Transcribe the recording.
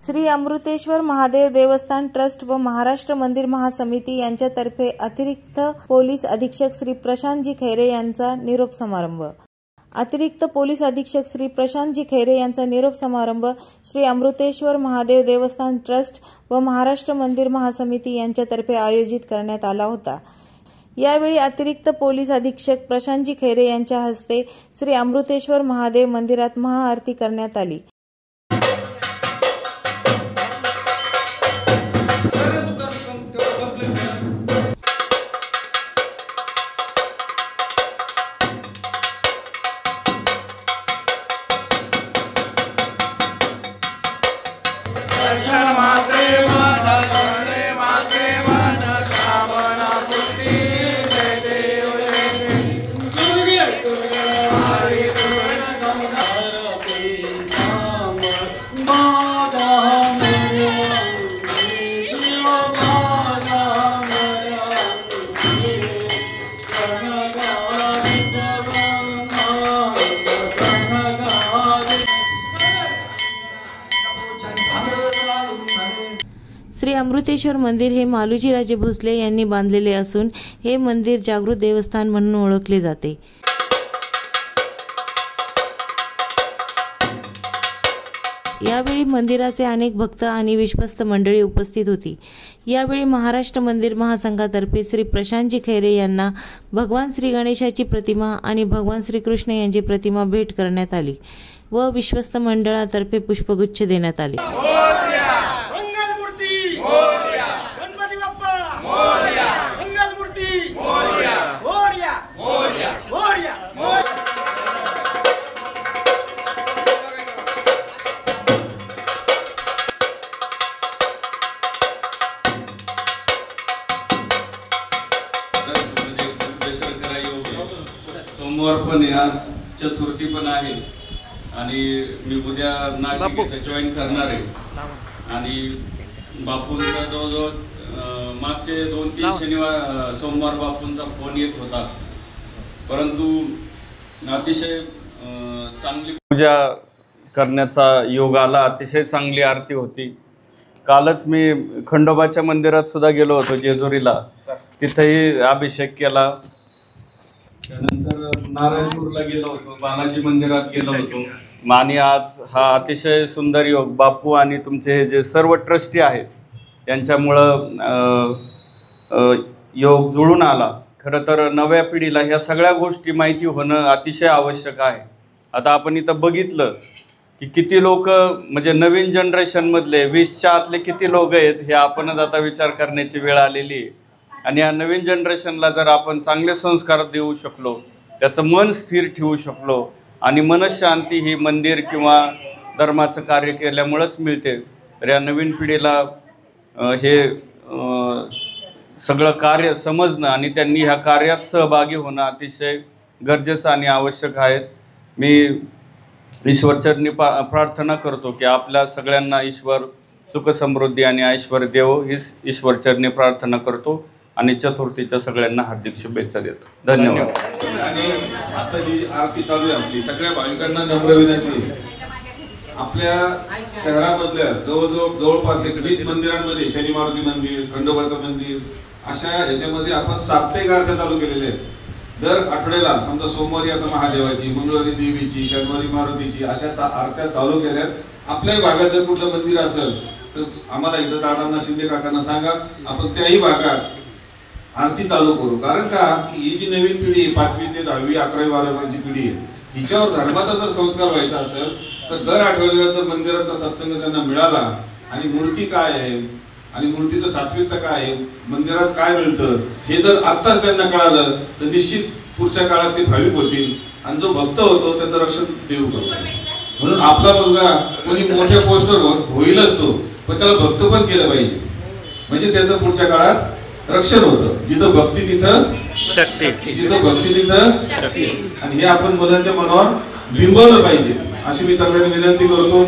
श्री अमृतेश्वर महादेव देवस्थान ट्रस्ट व महाराष्ट्र मंदिर महासमिती यांच्यातर्फे अतिरिक्त पोलीस अधीक्षक श्री प्रशांतजी खैरे यांचा निरोप समारंभ। अतिरिक्त पोलीस अधीक्षक श्री प्रशांतजी खैरे यांचा निरोप समारंभ श्री अमृतेश्वर महादेव देवस्थान ट्रस्ट व महाराष्ट्र मंदिर महासमिती यांच्यातर्फे आयोजित करण्यात आला होता। यावेळी अतिरिक्त पोलीस अधीक्षक प्रशांतजी खैरे यांच्या हस्ते श्री अमृतेश्वर महादेव मंदिरात महाआरती करण्यात आली। श्री अमृतेश्वर मंदिर हे मालोजी राजे भोसले यांनी बांधलेले असून हे मंदिर जागृत देवस्थान म्हणून ओळखले जाते। यावेळी मंदिराचे अनेक भक्त आणि विश्वस्त मंडळी उपस्थित होती। यावेळी महाराष्ट्र मंदिर महासंघातर्फे श्री प्रशांतजी खैरे यांना भगवान श्री गणेशाची प्रतिमा आणि भगवान श्री कृष्ण यांची प्रतिमा भेट करण्यात आली व विश्वस्त मंडळातर्फे पुष्पगुच्छ देण्यात आले। सोमवार पण आहे, आज चतुर्थी पण आहे आणि मी उद्या नाशिक जॉईन करणार आहे आणि बापूंचा जवळजवळ मागचे 2-3 शनिवार सोमवार बापूंचा फोन येत होता, परंतु अतिशय चांगली पूजा करण्याचा योग आला। अतिशय चांगली आरती होती। कालच मी खंडोबाच्या मंदिरात सुद्धा गेलो होतो जेजुरीला, तिथेही अभिषेक केला। त्यानंतर नारायणपूरला गेलो होतो, बालाजी मंदिरात गेलो होतो आणि आज हा अतिशय सुंदर योग बापू आणि तुमचे जे सर्व ट्रस्टी आहेत यांच्यामुळं योग जुळून आला। खरं तर नव्या पिढीला ह्या सगळ्या गोष्टी माहिती होणं अतिशय आवश्यक आहे। आता आपण इथं बघितलं की किती लोक म्हणजे नवीन जनरेशनमधले 20च्या आतले किती लोक आहेत हे आपणच आता विचार करण्याची वेळ आलेली आहे। आणि या नवीन जनरेशनला जर आपण चांगले संस्कार देऊ शकलो, त्याचं मन स्थिर ठेवू शकलो आणि मनशांती ही मंदिर किंवा धर्माचं कार्य केल्यामुळेच मिळते, तर या नवीन पिढीला हे सगळं कार्य समजणं आणि त्यांनी ह्या कार्यात सहभागी होणं अतिशय गरजेचं आणि आवश्यक आहे। मी ईश्वरचरणी प्रार्थना करतो की आपल्या सगळ्यांना ईश्वर सुख समृद्धी आणि ऐश्वर देवो, हीच ईश्वरचरणी प्रार्थना करतो आणि चतुर्थीच्या सगळ्यांना हार्दिक शुभेच्छा देतो। धन्यवाद। आणि आता जी आरती चालू आहे आपली, सगळ्या भाविकांना नम्र विनंती, आपल्या शहरामधल्या जवळपास 20 मंदिरांमध्ये शनी मारुती मंदिर, खंडोबाचं मंदिर अशा ह्याच्यामध्ये आपण साप्ताहिक आरत्या चालू केलेल्या आहेत। दर आठवड्याला समजा सोमवारी आता महादेवाची, मंगळवारी देवीची, शनिवारी मारुतीची अशा आरत्या चालू केल्यात। आपल्याही भागात जर कुठलं मंदिर असेल तर आम्हाला इथं दादांना, शिंदे काकांना सांगा, आपण त्याही भागात आरती चालू करू। कारण का की ही जी नवीन पिढी 5वी ते 10वी 11वी 12वीची पिढी आहे, हिच्यावर धर्माचा जर संस्कार व्हायचा असेल तर दर आठवड्याला जर मंदिराचा सत्संग त्यांना मिळाला आणि मूर्ती काय आहे आणि मूर्तीचं सात्विकता काय आहे, मंदिरात काय मिळतं हे जर आत्ताच त्यांना कळालं तर निश्चित पुढच्या काळात ते भाविक होतील आणि जो भक्त होतो त्याचं रक्षण देव करतो। म्हणून आपला मुलगा कोणी मोठ्या पोस्टवर होईलच तो, पण त्याला भक्त पण केलं पाहिजे, म्हणजे त्याचं पुढच्या काळात रक्षण होतं। जिथं भक्ती तिथं शक्ती, जिथं भक्ती तिथं शक्ती, आणि हे आपण मुलांच्या मनावर बिंबवलं पाहिजे अशी मी तक्रार विनंती करतो।